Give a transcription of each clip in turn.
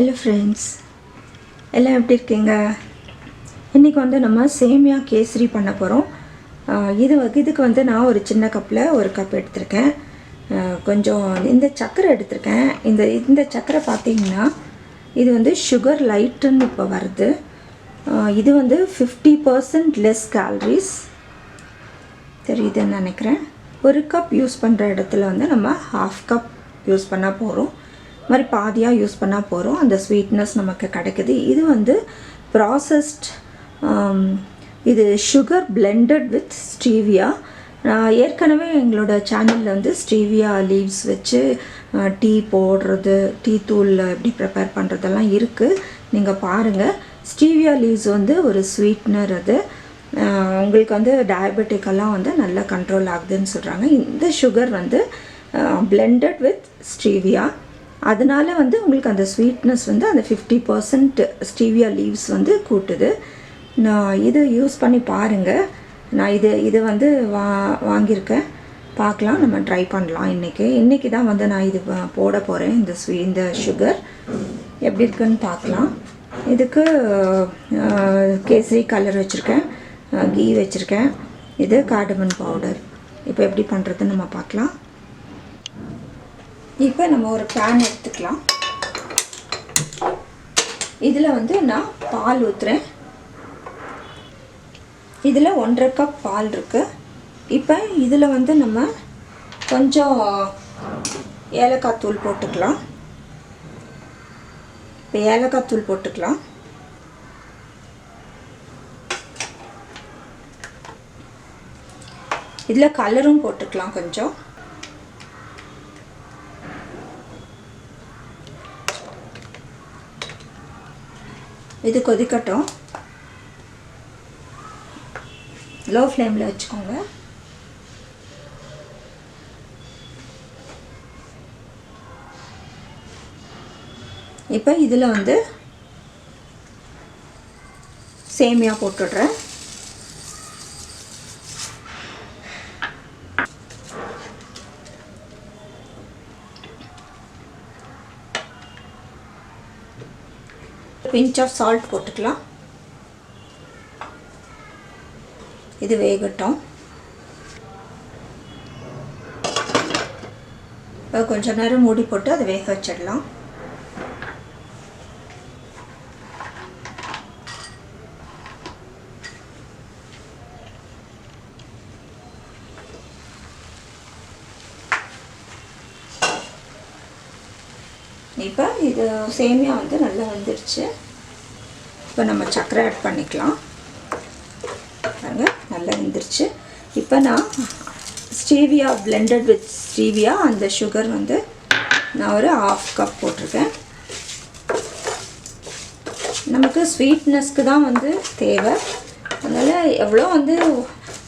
Hello friends, எல்லாம் எப்படி இருக்கீங்க? இன்றைக்கி வந்து நம்ம சேமியா கேசரி பண்ண போகிறோம். இதுக்கு வந்து நான் ஒரு சின்ன கப்பில் ஒரு கப் எடுத்திருக்கேன். கொஞ்சம் இந்த சர்க்கரை எடுத்திருக்கேன். இந்த சர்க்கரை பார்த்திங்கன்னா இது வந்து சுகர் லைட்டுன்னு இப்போ வருது. இது வந்து 50% லெஸ் கேலரிஸ் தெரியுதுன்னு நினைக்கிறேன். ஒரு கப் யூஸ் பண்ணுற இடத்துல வந்து நம்ம ஹாஃப் கப் யூஸ் பண்ணால் போகிறோம். மாதிரி பாதியாக யூஸ் பண்ணால் போகிறோம். அந்த ஸ்வீட்னஸ் நமக்கு கிடைக்குது. இது வந்து ப்ராசஸ்ட், இது சுகர் பிளெண்டட் வித் ஸ்டீவியா. ஏற்கனவே எங்களோட சேனலில் வந்து ஸ்டீவியா லீவ்ஸ் வச்சு டீ போடுறது, டீ தூளில் எப்படி ப்ரிப்பேர் பண்ணுறதெல்லாம் இருக்குது, நீங்கள் பாருங்கள். ஸ்டீவியா லீவ்ஸ் வந்து ஒரு ஸ்வீட்னர். அது உங்களுக்கு வந்து டயபெட்டிக்கெல்லாம் வந்து நல்லா கண்ட்ரோல் ஆகுதுன்னு சொல்கிறாங்க. இந்த சுகர் வந்து பிளெண்டட் வித் ஸ்டீவியா, அதனால் வந்து உங்களுக்கு அந்த ஸ்வீட்னஸ் வந்து அந்த 50% ஸ்டீவியா லீவ்ஸ் வந்து கூட்டுது. நான் இது யூஸ் பண்ணி பாருங்கள். நான் இது வந்து வாங்கியிருக்கேன். பார்க்கலாம், நம்ம ட்ரை பண்ணலாம். இன்றைக்கி தான் வந்து நான் இது போட போகிறேன். இந்த சுகர் எப்படி இருக்குன்னு பார்க்கலாம். இதுக்கு கேசரி கலர் வச்சுருக்கேன், கீ வச்சுருக்கேன், இது கார்டமன் பவுடர். இப்போ எப்படி பண்ணுறதுன்னு நம்ம பார்க்கலாம். இப்போ நம்ம ஒரு பேன் எடுத்துக்கலாம். இதில் வந்து நான் பால் ஊற்றுறேன். இதில் 1.5 கப் பால் இருக்குது. இப்போ இதில் வந்து நம்ம கொஞ்சம் ஏலக்காய் தூள் போட்டுக்கலாம். இப்போ ஏலக்காய் தூள் போட்டுக்கலாம். இதில் கலரும் போட்டுக்கலாம் கொஞ்சம். இது கொதிக்கட்டும். லோ ஃப்ளேமில் வச்சுக்கோங்க. இப்போ இதில் வந்து சேமியா போட்டுடுறேன். பிஞ்ச் ஆஃப் சால்ட் போட்டுக்கலாம். இது வேகட்டும். கொஞ்சம் நேரம் மூடி போட்டு அதை வேக வச்சிடலாம். இப்போ இது சேமியா வந்து நல்லா வந்துடுச்சு. இப்போ நம்ம சர்க்கரை ஆட் பண்ணிக்கலாம். பாருங்க, நல்லா வந்துருச்சு. இப்போ நான் ஸ்டீவியா பிளெண்டட் வித் ஸ்டீவியா, அந்த சுகர் வந்து நான் ஒரு ½ கப் போட்டிருக்கேன். நமக்கு ஸ்வீட்னஸ்க்கு தான் வந்து தேவை. அதனால் எவ்வளோ வந்து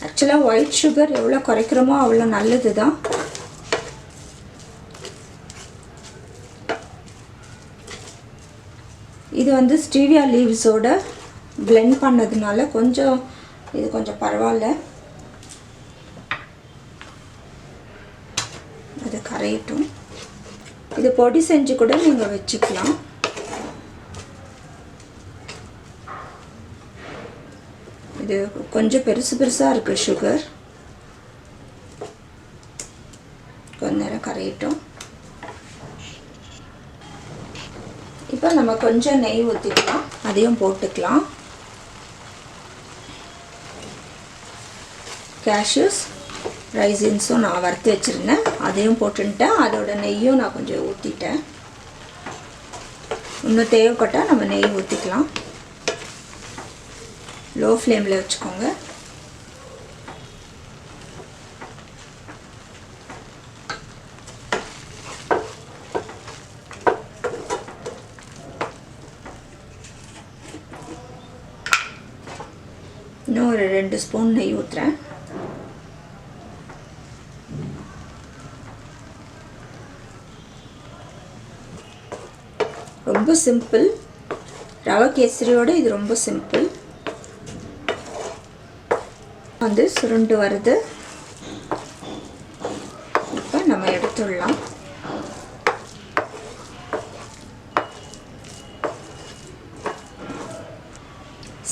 ஆக்சுவலாக ஒயிட் சுகர் எவ்வளோ குறைக்கிறோமோ அவ்வளோ நல்லது தான். இது வந்து ஸ்டீவியா லீவ்ஸோட பிளெண்ட் பண்ணதுனால இது கொஞ்சம் பரவாயில்ல. அது கரையட்டும். இது பொடி செஞ்சு கூட நீங்கள் வச்சுக்கலாம். இது கொஞ்சம் பெருசாக இருக்குது சுகர். கொஞ்ச நேரம் கரையட்டும். இப்போ நம்ம கொஞ்சம் நெய் ஊற்றிக்கலாம், அதையும் போட்டுக்கலாம். கேஷ்யூஸ் ரைசின்ஸும் நான் வறுத்து வச்சுருந்தேன், அதையும் போட்டுட்டேன். அதோட நெய்யும் நான் கொஞ்சம் ஊற்றிட்டேன். இன்னும் தேவைப்பட்டால் நம்ம நெய் ஊற்றிக்கலாம். லோ ஃப்ளேமில் வச்சுக்கோங்க. இன்னும் ஒரு 2 ஸ்பூன் நெய் ஊற்றுறேன். ரொம்ப சிம்பிள். ரவை கேசரியோடு இது ரொம்ப சிம்பிள். வந்து சுருண்டு வருது. இப்போ நம்ம எடுத்துடலாம்.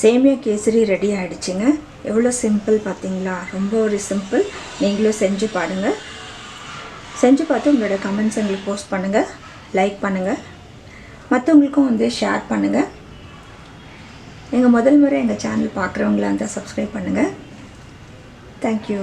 சேமியா கேசரி ரெடி ஆகிடுச்சிங்க. எவ்வளோ சிம்பிள் பார்த்தீங்களா? ரொம்ப ஒரு சிம்பிள். நீங்களும் செஞ்சு பாருங்கள். செஞ்சு பார்த்து உங்களோட கமெண்ட்ஸ் எங்களுக்கு போஸ்ட் பண்ணுங்கள், லைக் பண்ணுங்கள், மற்றவங்களுக்கும் வந்து ஷேர் பண்ணுங்கள். எங்கள் முதல் முறை எங்கள் சேனல் பார்க்குறவங்களா இருந்தால் சப்ஸ்கிரைப் பண்ணுங்கள். தேங்க்யூ.